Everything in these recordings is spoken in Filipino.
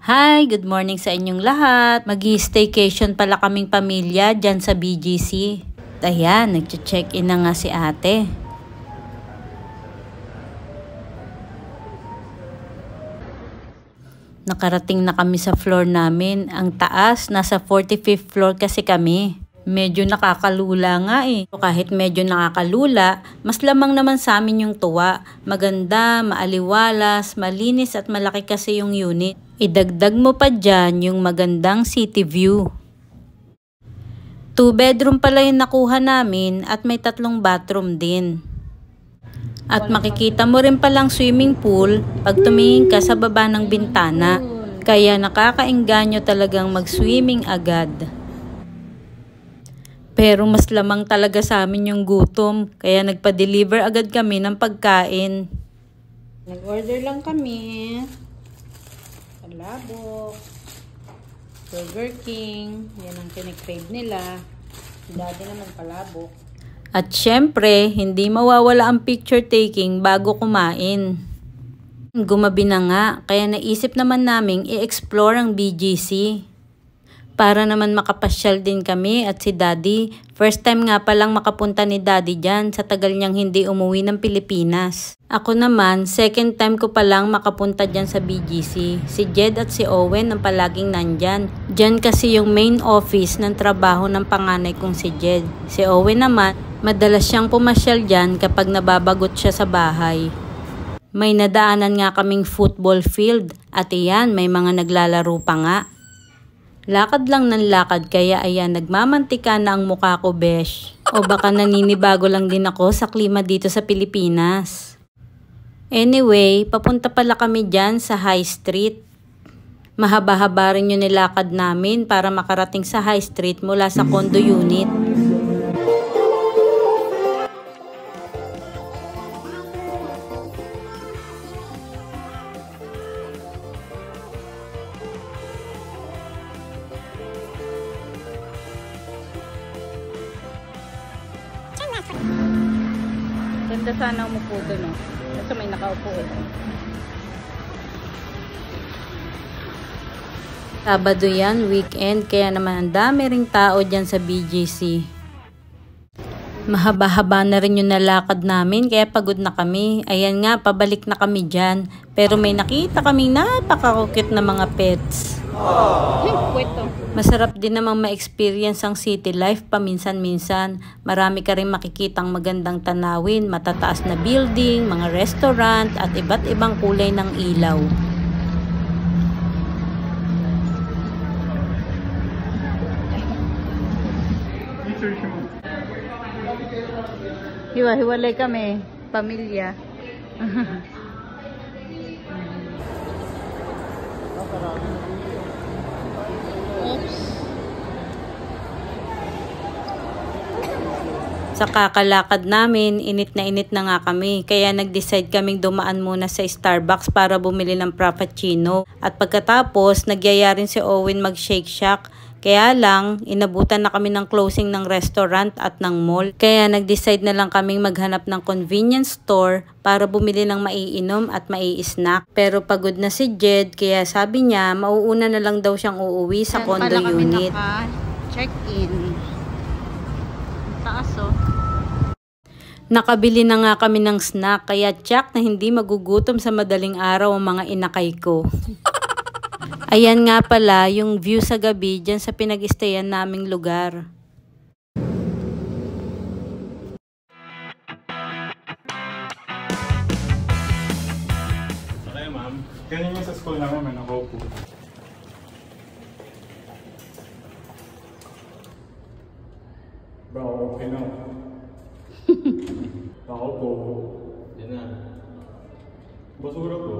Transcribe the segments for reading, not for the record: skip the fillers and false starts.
Hi, good morning sa inyong lahat. Mag-i-staycation pala kaming pamilya dyan sa BGC. Ayan, nag-check-in na nga si ate. Nakarating na kami sa floor namin. Ang taas, nasa 45th floor kasi kami. Medyo nakakalula nga eh. Kahit medyo nakakalula, mas lamang naman sa amin yung tuwa. Maganda, maaliwalas, malinis at malaki kasi yung unit. Idagdag mo pa dyan yung magandang city view. 2 bedroom pala yung nakuha namin at may 3 bathroom din. At makikita mo rin palang swimming pool pag tumingin ka sa baba ng bintana. Kaya nakakaengganyo talagang mag-swimming agad. Pero mas lamang talaga sa amin yung gutom, kaya nagpa-deliver agad kami ng pagkain. Nag-order lang kami. Palabok, Burger King, yan ang kinikrave nila. Si Daddy naman palabok. At syempre, hindi mawawala ang picture taking bago kumain. Gumabi na nga, kaya naisip naman naming i-explore ang BGC. Para naman makapasyal din kami at si Daddy. First time nga palang makapunta ni Daddy dyan sa tagal niyang hindi umuwi ng Pilipinas. Ako naman, second time ko palang makapunta dyan sa BGC. Si Jed at si Owen ang palaging nandyan. Dyan kasi yung main office ng trabaho ng panganay kong si Jed. Si Owen naman, madalas siyang pumasyal dyan kapag nababagot siya sa bahay. May nadaanan nga kaming football field at iyan may mga naglalaro pa nga. Lakad lang ng lakad kaya ayan nagmamantika na ang mukha ko besh. O baka naninibago lang din ako sa klima dito sa Pilipinas. Anyway, papunta pala kami dyan sa High Street. Mahaba-haba rin yung nilakad namin para makarating sa High Street mula sa condo unit. Ganda sana umupo doon, no? Kasi may nakaupo eh. Sabado yan, weekend, kaya naman ang dami ring tao dyan sa BGC. Mahaba-haba na rin yung nalakad namin, kaya pagod na kami. Ayan nga, pabalik na kami dyan. Pero may nakita kaming napaka-cute na mga pets. Masarap din namang ma-experience ang city life paminsan-minsan. Marami ka rin makikitang magandang tanawin, matataas na building, mga restaurant at iba't ibang kulay ng ilaw. Hiwa-hiwalay kami, pamilya. Sa kakalakad namin, init na nga kami. Kaya nag-decide kaming dumaan muna sa Starbucks para bumili ng Frappuccino. At pagkatapos, nagyaya rin si Owen mag-Shake Shack. Kaya lang, inabutan na kami ng closing ng restaurant at ng mall. Kaya nag-decide na lang kaming maghanap ng convenience store para bumili ng maiinom at mai-snack. Pero pagod na si Jed, kaya sabi niya, mauuna na lang daw siyang uuwi sa condo unit. Check-in. Taas oh. Nakabili na nga kami ng snack, kaya tsak na hindi magugutom sa madaling araw ang mga inakay ko. Ayan nga pala yung view sa gabi dyan sa pinag-stayan naming lugar. Okay ma'am, ganyan yung sa school namin, may nakaupo. Bro, okay na. Nakaupo. Yan na. Basura ko.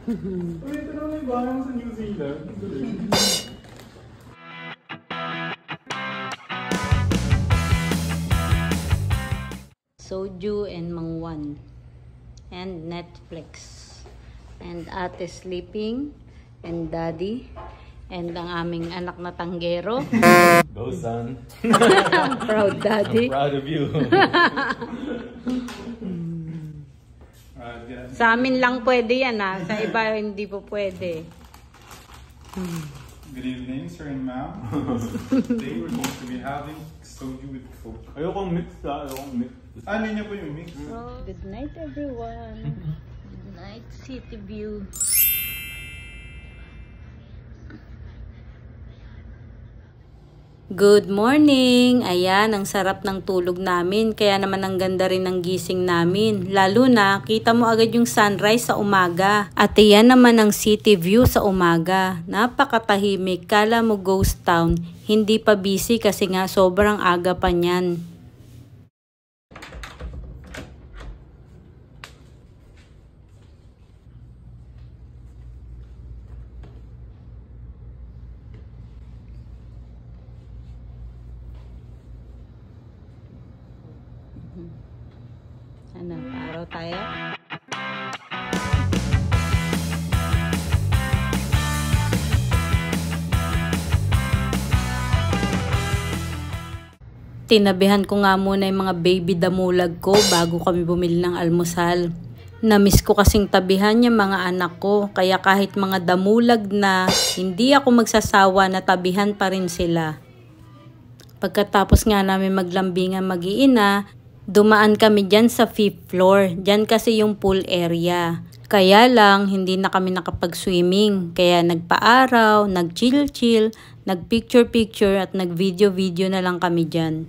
Uy, ito na yung bahay sa New Zealand. Soju and mangwan. And Netflix. And ate sleeping. And Daddy. And ang aming anak na tanggero. Go, son. Proud daddy. I'm proud of you. Sa amin lang pwede yan ha. Sa iba hindi po pwede. Good evening, sir and ma'am. Today we're going to be having soju with Coke. Ayokong mix ka, ayokong mix. Niya po yung mix. Good night everyone. Good night city view. Good morning! Ayan, ang sarap ng tulog namin. Kaya naman ang ganda rin ng gising namin. Lalo na, kita mo agad yung sunrise sa umaga. At iyan naman ang city view sa umaga. Napakatahimik. Kala mo ghost town. Hindi pa busy kasi nga sobrang aga pa niyan. Ano, paaraw tayo? Tinabihan ko nga muna yung mga baby damulag ko bago kami bumili ng almusal. Namiss ko kasing tabihan yung mga anak ko, kaya kahit mga damulag na, hindi ako magsasawa na tabihan pa rin sila. Pagkatapos nga namin maglambingan mag-iina, dumaan kami dyan sa 5th floor. Dyan kasi yung pool area. Kaya lang, hindi na kami nakapag-swimming. Kaya nagpa-araw, nag-chill-chill, nag-picture-picture at nag-video-video na lang kami dyan.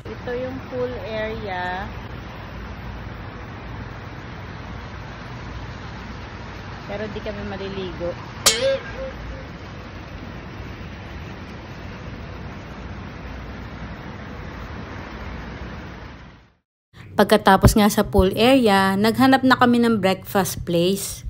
Ito yung pool area. Pero di kami maliligo. Pagkatapos nga sa pool area, naghanap na kami ng breakfast place.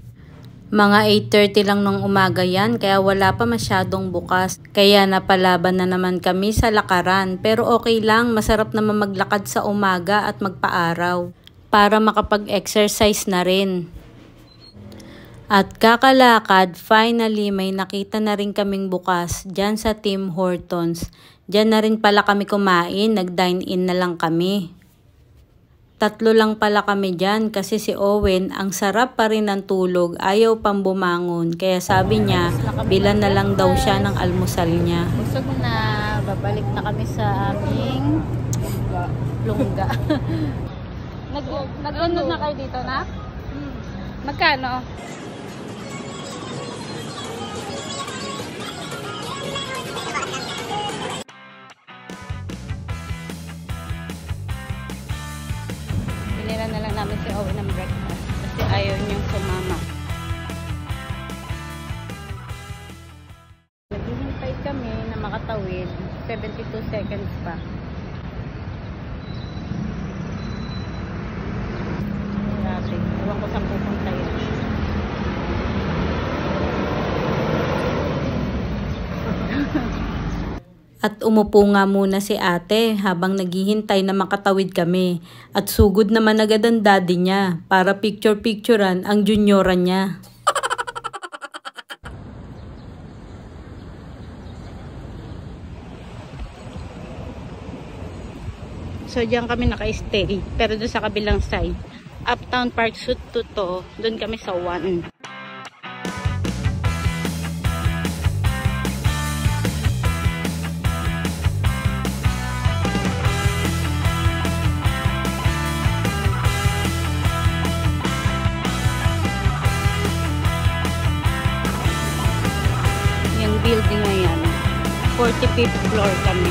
Mga 8:30 lang nung umaga yan, kaya wala pa masyadong bukas. Kaya napalaban na naman kami sa lakaran. Pero okay lang, masarap naman maglakad sa umaga at magpaaraw. Para makapag-exercise na rin. At kakalakad, finally may nakita na rin kaming bukas dyan sa Tim Hortons. Dyan na rin pala kami kumain, nag-dine-in na lang kami. 3 lang pala kami dyan kasi si Owen ang sarap pa rin ng tulog, ayaw pang bumangon. Kaya sabi niya, bilan na lang daw siya ng almusal niya. Busog na, babalik na kami sa aming lungga. Nag-download na kayo dito na? Magkano? Binila na lang namin si Owen ng breakfast kasi ayaw niyang sumama. Naghihintay kami na makatawid. 72 seconds pa. Grabe. Ewan ko saan pupunta yun. At umupo nga muna si ate habang naghihintay na makatawid kami. At sugod naman agad ang daddy niya para picture-picturean ang junioran niya. So diyan kami naka-stay. Pero doon sa kabilang side. Uptown Park Suite to. Doon kami sa 1. Building na yan. 45th floor kami.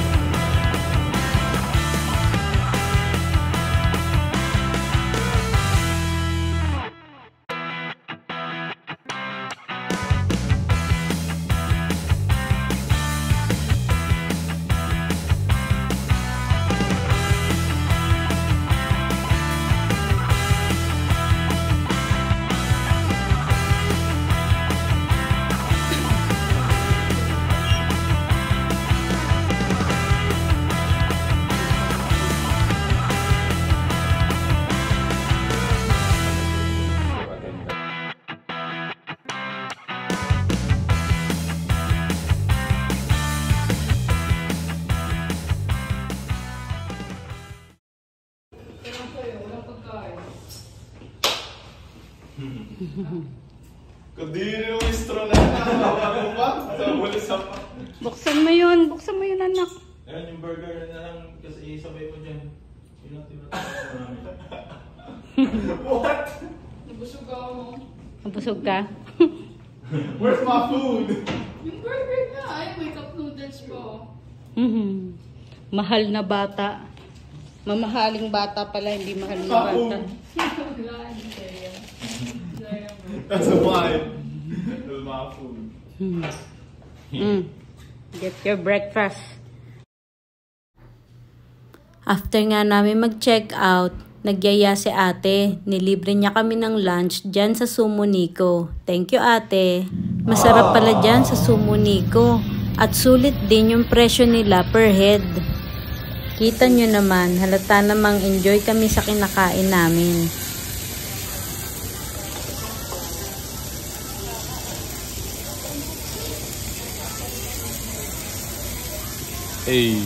Kadiri yung straw na yan. Sa muli sa pa. Buksan mo yun anak. Ayan yung burger na lang kasi isabay mo dyan. Yun ang tinatawag namin. What? Nabusog ako. Mabusog ka? Where's my food? Yung burger na. Ay, wake up noodles po. Mahal na bata. Mamahaling bata pala, hindi mahal na bata. Wala, hindi kaya. That's a vibe. That's my food. Get your breakfast. After nga namin mag-check out, nagyaya si ate. Nilibre niya kami ng lunch dyan sa Sumo Nico. Thank you ate. Masarap pala dyan sa Sumo Nico. At sulit din yung presyo nila per head. Kita nyo naman, halata namang enjoy kami sa kinakain namin. Hey.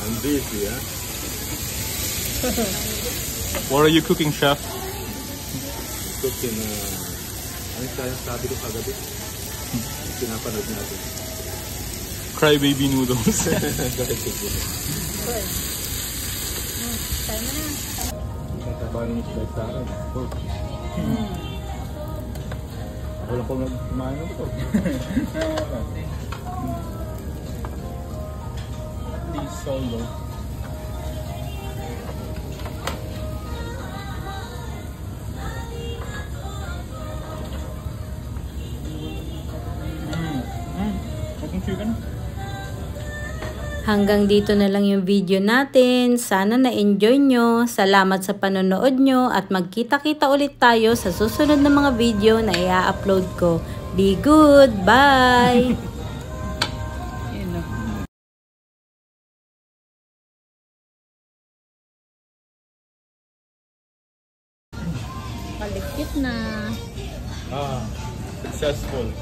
I'm busy, huh? What are you cooking, chef? Cooking, ano yung sabi ko kagabi? Pinapanood natin. Crybaby noodles. Tatabahan mo sila sa akin. Ako lang kung kumain ako. Please solo. Open chicken. Hanggang dito na lang yung video natin. Sana na-enjoy nyo. Salamat sa panonood nyo at magkita-kita ulit tayo sa susunod na mga video na i-upload ko. Be good! Bye! Palikit na. Successful.